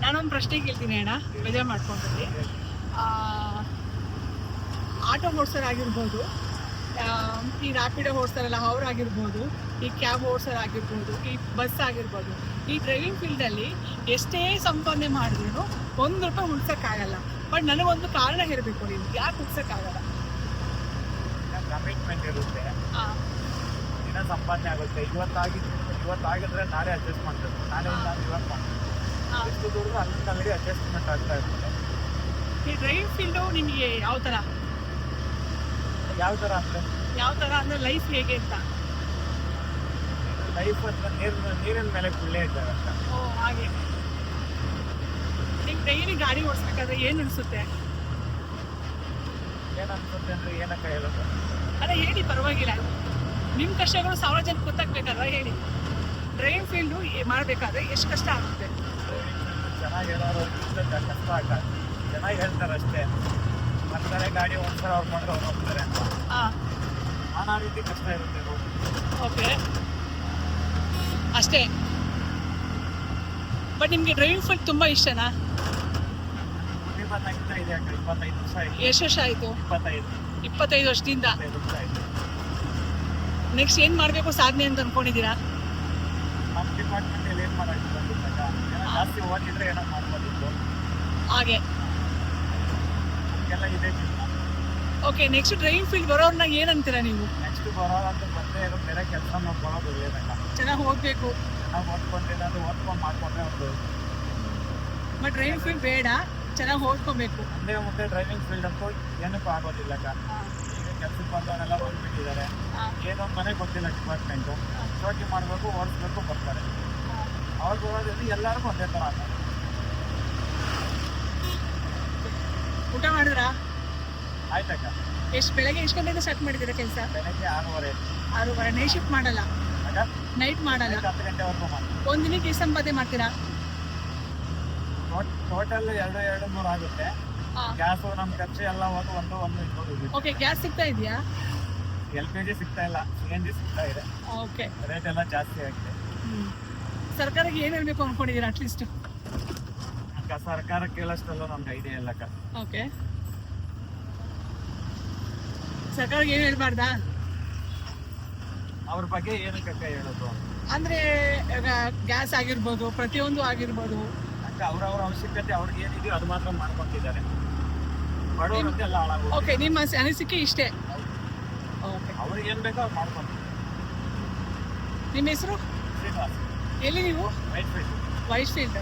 ನಾನೊಂದು ಪ್ರಶ್ನೆ ಕೇಳ್ತೀನಿ ಅಣ್ಣ, ಬೇಜಾರು ಮಾಡ್ಕೊಂಡ್ರಿ. ಆಟೋ ಓಡಿಸೋರಾಗಿರ್ಬೋದು, ಈ ರ್ಯಾಪಿಡೋ ಓಡಿಸ್ತಾರಲ್ಲ ಅವರಾಗಿರ್ಬೋದು, ಈ ಕ್ಯಾಬ್ ಓಡಿಸೋರಾಗಿರ್ಬೋದು, ಈ ಬಸ್ ಆಗಿರ್ಬೋದು, ಈ ಡ್ರೈವಿಂಗ್ ಫೀಲ್ಡಲ್ಲಿ ಎಷ್ಟೇ ಸಂಪಾದನೆ ಮಾಡಿದ್ರು ₹1 ಉಳ್ಸೋಕ್ಕಾಗಲ್ಲ. ಬಟ್ ನನಗೊಂದು ಕಾರಣ ಇರಬೇಕು, ನೀವು ಯಾಕೆ ಉಳ್ಸೋಕ್ಕಾಗಲ್ಲ? ಕಮಿಟ್ಮೆಂಟ್ ಇರುತ್ತೆ, ದಿನ ಸಂಪಾದನೆ ಆಗುತ್ತೆ. ಇವತ್ತಾಗಿದ್ರೆ ನಾಳೆ ಅಡ್ಜಸ್ಟ್ ಮಾಡ್ತಾರೆ, ನಾಳೆಯಿಂದ ಇವತ್ತು ಮಾಡ್ತಾರೆ. ಎಷ್ಟು ದೂರ ಅಲ್ಲಿಂದ ಅಲ್ಲಿಗೆ ಅಡ್ಜಸ್ಟ್ಮೆಂಟ್ ಆಗ್ತಾ ಇರುತ್ತೆ. ಈ ಡ್ರೈವಿಂಗ್ ಫೀಲ್ಡು ನಿಮಗೆ ಯಾವ ಥರ ಅಂದರೆ ಲೈಫ್ ಹೇಗೆ ಅಂತ? ಲೈಫ್ ಅಂತ ನೀರಿನ ಮೇಲೆ ಕುಳ್ಳೆ ಇದ್ದಾರೆ ಅಂತ. ಓ ಹಾಗೆ. ನೀವು ಡೈಲಿ ಗಾಡಿ ಓಡಿಸ್ಬೇಕಾದ್ರೆ ಏನು ಅನಿಸುತ್ತೆ? ಏನನ್ಸುತ್ತೆ ಅಂದರೆ ಏನಕ್ಕೆ ಹೇಳೋದು? ಅದೇ ಹೇಳಿ, ಪರವಾಗಿಲ್ಲ. ನಿಮ್ಮ ಕಷ್ಟಗಳು 1000 ಜನಕ್ಕೆ ಗೊತ್ತಾಗಬೇಕಲ್ವ, ಹೇಳಿ. ಡ್ರೈವಿಂಗ್ ಫೀಲ್ಡು ಮಾಡಬೇಕಾದ್ರೆ ಎಷ್ಟು ಕಷ್ಟ ಆಗುತ್ತೆ? ಚೆನ್ನಾಗಿ ಹೇಳೋರು ಕಷ್ಟ ಆಗಲ್ಲ, ಚೆನ್ನಾಗಿ ಹೇಳ್ತಾರೆ ಅಷ್ಟೇ. ಬರ್ತಾರೆ ಗಾಡಿ ಓಡಿಸ್ತಾರೆ, ಅವ್ರು ಮಾಡಿದ್ರೆ ಅವ್ರು ಹೋಗ್ತಾರೆ ಅಂತ. ನಾನಾ ರೀತಿ ಕಷ್ಟ ಇರುತ್ತೆ. ಓಕೆ, ಅಷ್ಟೇ. ಬಟ್ ನಿಮಗೆ ಡ್ರೈವಿಂಗ್ ಫೀಲ್ಡ್ ತುಂಬ ಇಷ್ಟನಾ? 25 ವರ್ಷ ಆಯಿತು. ಎಷ್ಟು ವರ್ಷ ಆಯಿತು? 25 ವರ್ಷದಿಂದ. 25 ವರ್ಷ ಆಯಿತು. ನೆಕ್ಸ್ಟ್ ಏನು ಮಾಡಬೇಕು ಸಾಧನೆ ಅಂತ ಅಂದ್ಕೊಂಡಿದ್ದೀರಾ? ನಮ್ಮ ಡಿಪಾರ್ಟ್ಮೆಂಟಲ್ಲಿ ಏನು ಮಾಡೋಕ್ಕೆ ಬಂದಿದ್ದಾಗ ಜಾಸ್ತಿ ಓದಿದ್ರೆ ಏನೋ ಮಾಡ್ಬೋದಿತ್ತು, ಹಾಗೆ. ನಮಗೆಲ್ಲ ಇದೆ ಜೀವನ. ಓಕೆ, ನೆಕ್ಸ್ಟ್ ಡ್ರೈವಿಂಗ್ ಫೀಲ್ಡ್ ಬರೋರ್ನ ಏನಂತೀರಾ ನೀವು? ನೆಕ್ಸ್ಟ್ ಬರೋದಂತ ಬಂದರೆ ಇರೋ ಬೇರೆ ಕೆಲಸ ನೋಡ್ಕೊಳ್ಳೋದು ಒಳ್ಳೆಯದಲ್ಲ. ಚೆನ್ನಾಗಿ ಓದಬೇಕು, ಚೆನ್ನಾಗಿ ಓದ್ಕೊಂಡ್ರೆ ಅದು ಓದ್ಕೊಂಡು ಮಾಡ್ಕೊಂಡ್ರೆ ಒಂದು. ಬಟ್ ಡ್ರೈವಿಂಗ್ ಫೀಲ್ಡ್ ಬೇಡ, ಚೆನ್ನಾಗಿ ಓದ್ಕೊಬೇಕು. ಮುಂದೆ ಡ್ರೈವಿಂಗ್ ಫೀಲ್ಡ್ ಅಂತೂ ಏನಕ್ಕೂ ಆಗೋದಿಲ್ಲ. ಈಗ ಕೆಲಸಕ್ಕೆ ಬಂದವರೆಲ್ಲ ಬಂದ್ಬಿಟ್ಟಿದ್ದಾರೆ, ಏನೋ ಮನೆಗೆ ಗೊತ್ತಿಲ್ಲ ಡಿಪಾರ್ಟ್ಮೆಂಟು. ಚೋಟಿ ಮಾಡಬೇಕು, ಓಡಿಸ್ಬೇಕು, ಬರ್ತಾರೆ. ಅವ್ರು ಬರೋದ್ರಲ್ಲಿ ಎಲ್ಲರಿಗೂ ಒಂದೇ ಥರ ಆಗ್ತದೆ. ಊಟ ಮಾಡಿದ್ರಾ? ಆಯ್ತಕ್ಕ. ಬೆಳಗ್ಗೆ ಎಷ್ಟು ಗಂಟೆಯಿಂದ ಸ್ಟಾರ್ಟ್ ಮಾಡಿದ್ದೀರಾ ಕೆಲಸ? ಬೆಳಗ್ಗೆ 6:30. ನೈಟ್ ಶಿಫ್ಟ್ ಮಾಡಲ್ಲ? ನೈಟ್ ಮಾಡಲ್ಲ. 10 ಗಂಟೆವರೆಗೂ ಮಾಡ್ತೀವಿ. ಒಂದು ದಿನಕ್ಕೆ ಎಷ್ಟು ಸಂಪಾದನೆ ಮಾಡ್ತೀರಾ? ಟೋಟಲ್ 200 ಆಗುತ್ತೆ. ಗ್ಯಾಸು ನಮ್ಮ ಖರ್ಚು ಎಲ್ಲ ಹೋಗಿ ಒಂದು. ಓಕೆ, ಗ್ಯಾಸ್ ಸಿಗ್ತಾ ಇದೆಯಾ? LPG ಸಿಗ್ತಾ ಇಲ್ಲ, CNG ಸಿಗ್ತಾ ಇದೆ. ಓಕೆ, ರೇಟ್ ಎಲ್ಲ ಜಾಸ್ತಿ ಆಗಿದೆ. ಸರ್ಕಾರಕ್ಕೆ ಏನು ಹೇಳಬೇಕು ಅಂದ್ಕೊಂಡಿದ್ದೀರಾ? ಅಟ್ಲೀಸ್ಟ್ ಸರ್ಕಾರ ಕೇಳೋಷ್ಟೆಲ್ಲ ನಮ್ಗೆ ಐಡಿಯಾ ಇಲ್ಲ. ಓಕೆ, ಸರ್ಕಾರಕ್ಕೆ ಏನು ಹೇಳ್ಬಾರ್ದಾ? ಅವ್ರ ಬಗ್ಗೆ ಏನಕ್ಕೆ ಹೇಳೋದು ಅಂದರೆ ಗ್ಯಾಸ್ ಆಗಿರ್ಬೋದು, ಪ್ರತಿಯೊಂದು ಆಗಿರ್ಬೋದು, ಅವ್ರವ್ರ ಅವಶ್ಯಕತೆ ಅವ್ರಿಗೆ ಏನಿದೆಯೋ ಅದು ಮಾತ್ರ ಮಾಡ್ಕೊತಿದ್ದಾರೆ. ಬಡವರದ್ದೆಲ್ಲ ಹಾಳಾಗೋದು. ಓಕೆ, ನಿಮ್ಮ ಅನಿಸಿಕೆ ಇಷ್ಟೇ. ಓಕೆ, ಅವ್ರಿಗೆ ಏನು ಬೇಕೋ ಅವ್ರು ಮಾಡ್ಕೊತಾರೆ. ನಿಮ್ಮ ಹೆಸರು? ಶ್ರೀನಿವಾಸ್. ಎಲ್ಲಿ ನೀವು? White field. White field.